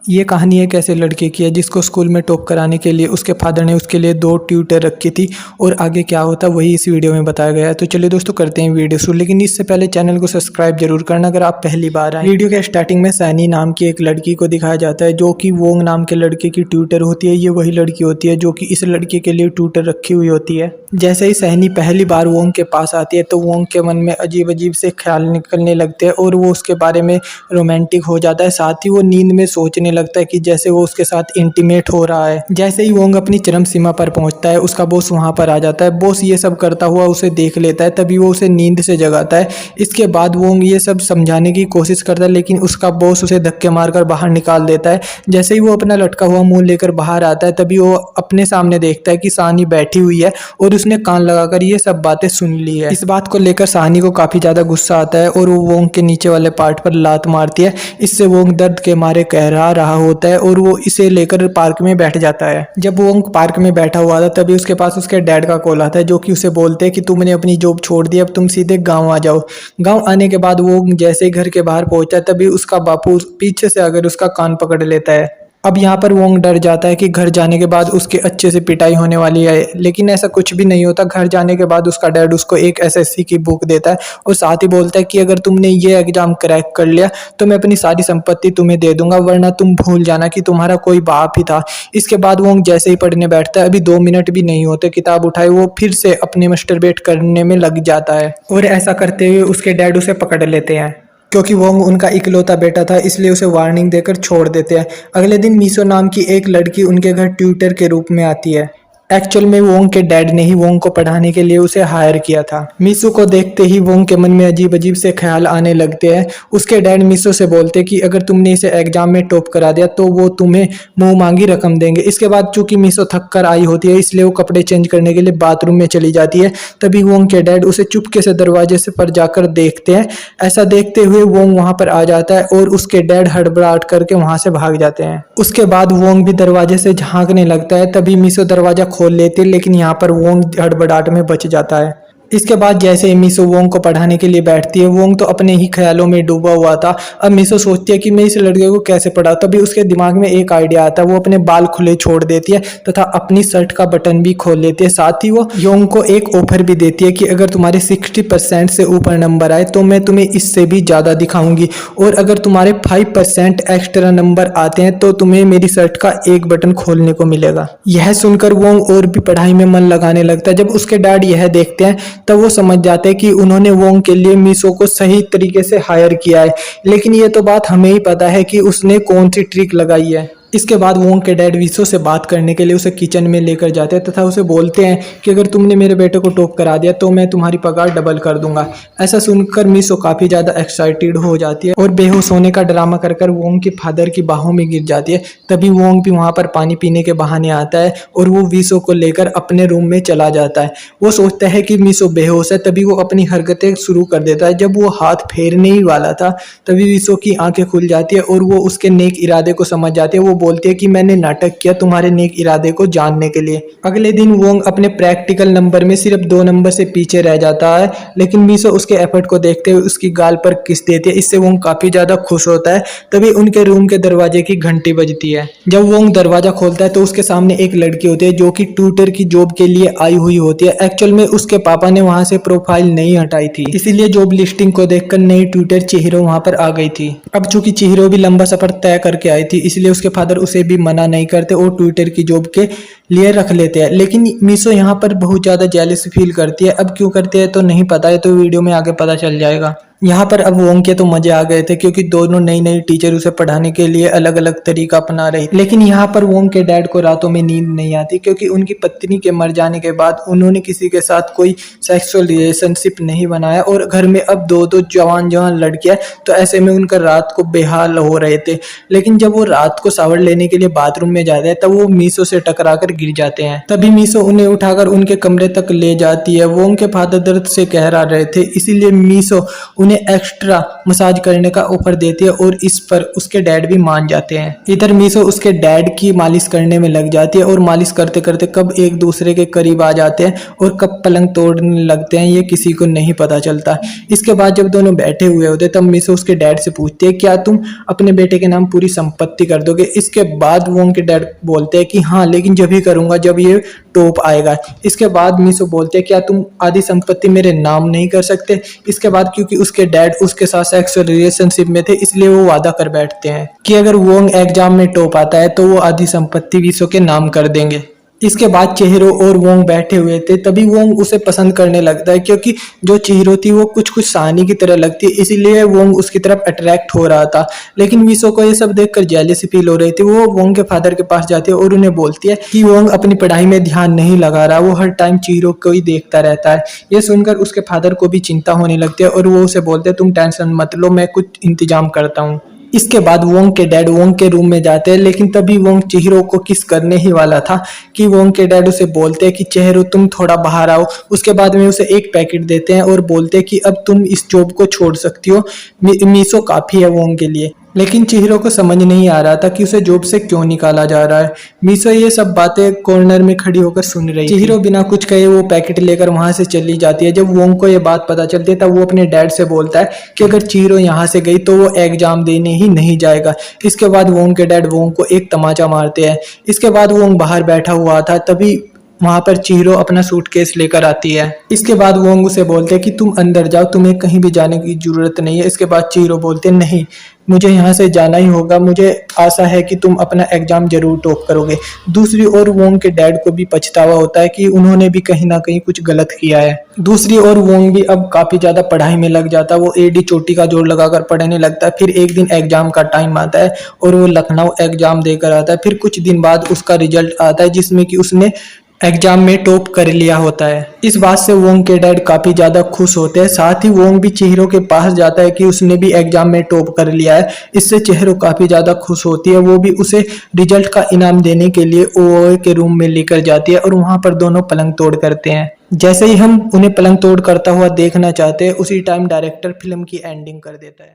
ये कहानी एक ऐसे लड़के की है जिसको स्कूल में टॉप कराने के लिए उसके फादर ने उसके लिए 2 ट्यूटर रखी थी और आगे क्या होता वही इस वीडियो में बताया गया है। तो चलिए दोस्तों करते हैं वीडियो शुरू, लेकिन इससे पहले चैनल को सब्सक्राइब जरूर करना अगर आप पहली बार आए। वीडियो के स्टार्टिंग में सैनी नाम की एक लड़की को दिखाया जाता है जो कि वोंग नाम के लड़के की ट्यूटर होती है। ये वही लड़की होती है जो कि इस लड़के के लिए ट्यूटर रखी हुई होती है। जैसे ही सैनी पहली बार वोंग के पास आती है तो वोंग के मन में अजीब अजीब से ख्याल निकलने लगते हैं और वो उसके बारे में रोमांटिक हो जाता है। साथ ही वो नींद में सोचने लगता है कि जैसे वो उसके साथ इंटीमेट हो रहा है। जैसे ही वोंग अपनी चरम सीमा पर पहुंचता है उसका बॉस वहां पर आ जाता है। बॉस ये सब करता हुआ उसे देख लेता है, तभी वो उसे नींद से जगाता है। इसके बाद वोंग ये सब समझाने की कोशिश करता है लेकिन उसका बॉस उसे धक्के मारकर बाहर निकाल देता है। जैसे ही वो अपना लटका हुआ मुंह लेकर बाहर आता है तभी वो अपने सामने देखता है कि सानी बैठी हुई है और उसने कान लगाकर ये सब बातें सुन ली है। इस बात को लेकर सानी को काफी ज्यादा गुस्सा आता है और वो वोंग के नीचे वाले पार्ट पर लात मारती है। इससे वोंग दर्द के मारे कहरा रहा होता है और वो इसे लेकर पार्क में बैठ जाता है। जब वो पार्क में बैठा हुआ था तभी उसके पास उसके डैड का कॉल आता है जो कि उसे बोलते हैं कि तुमने अपनी जॉब छोड़ दी, अब तुम सीधे गांव आ जाओ। गांव आने के बाद वो जैसे ही घर के बाहर पहुंचा है तभी उसका बापू पीछे से आकर उसका कान पकड़ लेता है। अब यहाँ पर वोंग डर जाता है कि घर जाने के बाद उसके अच्छे से पिटाई होने वाली है, लेकिन ऐसा कुछ भी नहीं होता। घर जाने के बाद उसका डैड उसको एक एसएससी की बुक देता है और साथ ही बोलता है कि अगर तुमने ये एग्जाम क्रैक कर लिया तो मैं अपनी सारी संपत्ति तुम्हें दे दूंगा, वरना तुम भूल जाना कि तुम्हारा कोई बाप ही था। इसके बाद वोंग जैसे ही पढ़ने बैठता है, अभी 2 मिनट भी नहीं होते, किताब उठाए वो फिर से अपने मस्टरबेट करने में लग जाता है और ऐसा करते हुए उसके डैड उसे पकड़ लेते हैं। क्योंकि वोंग उनका इकलौता बेटा था इसलिए उसे वार्निंग देकर छोड़ देते हैं। अगले दिन मीसो नाम की एक लड़की उनके घर ट्यूटर के रूप में आती है। एक्चुअल में वोंग के डैड ने ही वोंग को पढ़ाने के लिए उसे हायर किया था। मीसो को देखते ही वोंग के मन में अजीब अजीब से ख्याल आने लगते हैं। उसके डैड मीसो से बोलते कि अगर तुमने इसे एग्जाम में टॉप करा दिया तो वो तुम्हें मुंह मांगी रकम देंगे। इसके बाद चूंकि मीसो थक कर आई होती है इसलिए वो कपड़े चेंज करने के लिए बाथरूम में चली जाती है। तभी वोंग के डैड उसे चुपके से दरवाजे से पर जाकर देखते हैं। ऐसा देखते हुए वोंग वहां पर आ जाता है और उसके डैड हड़बड़ाहट करके वहां से भाग जाते हैं। उसके बाद वोंग भी दरवाजे से झांकने लगता है, तभी मीसो दरवाजा खोल लेते, लेकिन यहाँ पर वोंग हड़बड़ाहट में बच जाता है। इसके बाद जैसे ही मीसो वोंग को पढ़ाने के लिए बैठती है, वोंग तो अपने ही ख्यालों में डूबा हुआ था। अब मीसो सोचती है कि मैं इस लड़के को कैसे पढ़ाऊं। तभी उसके दिमाग में एक आइडिया आता है। वो अपने बाल खुले छोड़ देती है तथा अपनी शर्ट का बटन भी खोल लेती है। साथ ही वो योंग को एक ऑफर भी देती है कि अगर तुम्हारे 60% से ऊपर नंबर आए तो मैं तुम्हें इससे भी ज्यादा दिखाऊंगी, और अगर तुम्हारे 5% एक्स्ट्रा नंबर आते हैं तो तुम्हें मेरी शर्ट का एक बटन खोलने को मिलेगा। यह सुनकर वोंग और भी पढ़ाई में मन लगाने लगता है। जब उसके डैड यह देखते हैं तब वो समझ जाते हैं कि उन्होंने वोंग के लिए मीसो को सही तरीके से हायर किया है, लेकिन ये तो बात हमें ही पता है कि उसने कौन सी ट्रिक लगाई है। इसके बाद वोंग के डैड मीसो से बात करने के लिए उसे किचन में लेकर जाते हैं तथा उसे बोलते हैं कि अगर तुमने मेरे बेटे को टॉप करा दिया तो मैं तुम्हारी पगार डबल कर दूंगा। ऐसा सुनकर मीसो काफी ज्यादा एक्साइटेड हो जाती है और बेहोश होने का ड्रामा कर कर वोंग के फादर की बाहों में गिर जाती है। तभी वोंग भी वहां पर पानी पीने के बहाने आता है और वो मीसो को लेकर अपने रूम में चला जाता है। वो सोचता है कि मीसो बेहोश है, तभी वो अपनी हरकतें शुरू कर देता है। जब वो हाथ फेरने ही वाला था तभी मीसो की आंखें खुल जाती है और वो उसके नेक इरादे को समझ जाती है। वो बोलती है कि मैंने नाटक किया तुम्हारे नेक इरादे को जानने के लिए। अगले दिन वोंग अपने प्रैक्टिकल नंबर में सिर्फ 2 नंबर से पीछे रह जाता है, लेकिन मीसो उसके एफर्ट को देखते हुए उसकी गाल पर किस देती है। इससे वोंग काफी ज्यादा खुश होता है। तभी उनके रूम के दरवाजे की घंटी बजती है। जब वोंग दरवाजा खोलता है तो उसके सामने एक लड़की होती है जो कि ट्यूटर की जॉब के लिए आई हुई होती है। एक्चुअल में उसके पापा ने वहां से प्रोफाइल नहीं हटाई थी, इसीलिए जॉब लिस्टिंग को देखकर नई ट्यूटर चिहिरो वहां पर आ गई थी। अब चूंकि चिहिरो भी लंबा सफर तय करके आई थी इसलिए उसके फादर उसे भी मना नहीं करते और ट्विटर की जॉब के लिए रख लेते हैं। लेकिन मीसो यहाँ पर बहुत ज्यादा जेलस फील करती है। अब क्यों करती है तो नहीं पता है, तो वीडियो में आगे पता चल जाएगा। यहाँ पर अब वोंग के तो मजे आ गए थे क्योंकि दोनों नई नई टीचर उसे पढ़ाने के लिए अलग अलग तरीका अपना रही। लेकिन यहाँ पर वोंग के डैड को रातों में नींद नहीं आती क्योंकि उनकी पत्नी के मर जाने के बाद उन्होंने किसी के साथ कोई सेक्सुअल रिलेशनशिप नहीं बनाया और घर में अब 2 जवान लड़कियां, तो ऐसे में उनका रात को बेहाल हो रहे थे। लेकिन जब वो रात को शावर लेने के लिए बाथरूम में जाते हैं तब वो मीसो से टकरा कर गिर जाते हैं। तभी मीसो उन्हें उठाकर उनके कमरे तक ले जाती है। वोंग के फादर दर्द से कहरा रहे थे इसीलिए मीसो उन्हें उन्हें एक्स्ट्रा मसाज करने का ऑफर देती है और इस पर उसके डैड भी मान जाते हैं। इधर मीशो उसके डैड की मालिश करने में लग जाती है और मालिश करते करते कब एक दूसरे के करीब आ जाते हैं और कब पलंग तोड़ने लगते हैं ये किसी को नहीं पता चलता। इसके बाद जब दोनों बैठे हुए होते तब मीशो उसके डैड से पूछती है क्या तुम अपने बेटे के नाम पूरी संपत्ति कर दोगे। इसके बाद वोंग के डैड बोलते हैं कि हाँ, लेकिन जब ही करूंगा जब ये टॉप आएगा। इसके बाद मीशो बोलते हैं क्या तुम आधी संपत्ति मेरे नाम नहीं कर सकते। इसके बाद क्योंकि उसके डैड उसके साथ सेक्सुअल रिलेशनशिप में थे इसलिए वो वादा कर बैठते हैं कि अगर वोंग एग्जाम में टॉप आता है तो वो आधी संपत्ति मीशो के नाम कर देंगे। इसके बाद चिहिरो और वोंग बैठे हुए थे तभी वोंग उसे पसंद करने लगता है क्योंकि जो चिहिरो थी वो कुछ कुछ सानी की तरह लगती है, इसीलिए वोंग उसकी तरफ अट्रैक्ट हो रहा था। लेकिन मीशो को ये सब देखकर जेलसी फील हो रही थी। वो वोंग के फादर के पास जाती है और उन्हें बोलती है कि वोंग अपनी पढ़ाई में ध्यान नहीं लगा रहा, वो हर टाइम चिहिरो को ही देखता रहता है। ये सुनकर उसके फादर को भी चिंता होने लगती है और वो उसे बोलते हैं तुम टेंशन मत लो, मैं कुछ इंतजाम करता हूँ। इसके बाद वोंग के डैड वोंग के रूम में जाते हैं लेकिन तभी वोंग चिहिरो को किस करने ही वाला था कि वोंग के डैड उसे बोलते हैं कि चिहिरो तुम थोड़ा बाहर आओ। उसके बाद में उसे एक पैकेट देते हैं और बोलते हैं कि अब तुम इस जॉब को छोड़ सकती हो, मीशो काफी है वोंग के लिए। लेकिन चिहिरो को समझ नहीं आ रहा था कि उसे जॉब से क्यों निकाला जा रहा है। मीशो ये सब बातें कॉर्नर में खड़ी होकर सुन रही थी। चिहिरो बिना कुछ कहे वो पैकेट लेकर वहां से चली जाती है। जब वोंग को ये बात पता चलती है तब वो अपने डैड से बोलता है कि अगर चिहिरो यहाँ से गई तो वो एग्जाम देने ही नहीं जाएगा। इसके बाद वोंग के डैड वोंग को एक तमाचा मारते हैं। इसके बाद वोंग बाहर बैठा हुआ था तभी वहां पर चिहिरो अपना सूटकेस लेकर आती है। इसके बाद वोंग उसे बोलते हैं कि तुम अंदर जाओ, तुम्हें कहीं भी जाने की जरूरत नहीं है। इसके बाद चिहिरो बोलते हैं नहीं, मुझे यहाँ से जाना ही होगा, मुझे आशा है कि तुम अपना एग्जाम जरूर टॉप करोगे। दूसरी ओर वोंग के डैड को भी पछतावा होता है कि उन्होंने भी कहीं ना कहीं कुछ गलत किया है। दूसरी ओर वोंग भी अब काफी ज्यादा पढ़ाई में लग जाता है। वो एडी चोटी का जोड़ लगाकर पढ़ने लगता है। फिर एक दिन एग्जाम का टाइम आता है और वो लखनऊ एग्जाम देकर आता है। फिर कुछ दिन बाद उसका रिजल्ट आता है जिसमें कि उसने एग्जाम में टॉप कर लिया होता है। इस बात से वोंग के डैड काफी ज्यादा खुश होते हैं। साथ ही वोंग भी चिहिरो के पास जाता है कि उसने भी एग्जाम में टॉप कर लिया है। इससे चिहिरो काफी ज्यादा खुश होती है। वो भी उसे रिजल्ट का इनाम देने के लिए ओओए के रूम में लेकर जाती है और वहां पर दोनों पलंग तोड़ करते हैं। जैसे ही हम उन्हें पलंग तोड़ करता हुआ देखना चाहते हैं उसी टाइम डायरेक्टर फिल्म की एंडिंग कर देता है।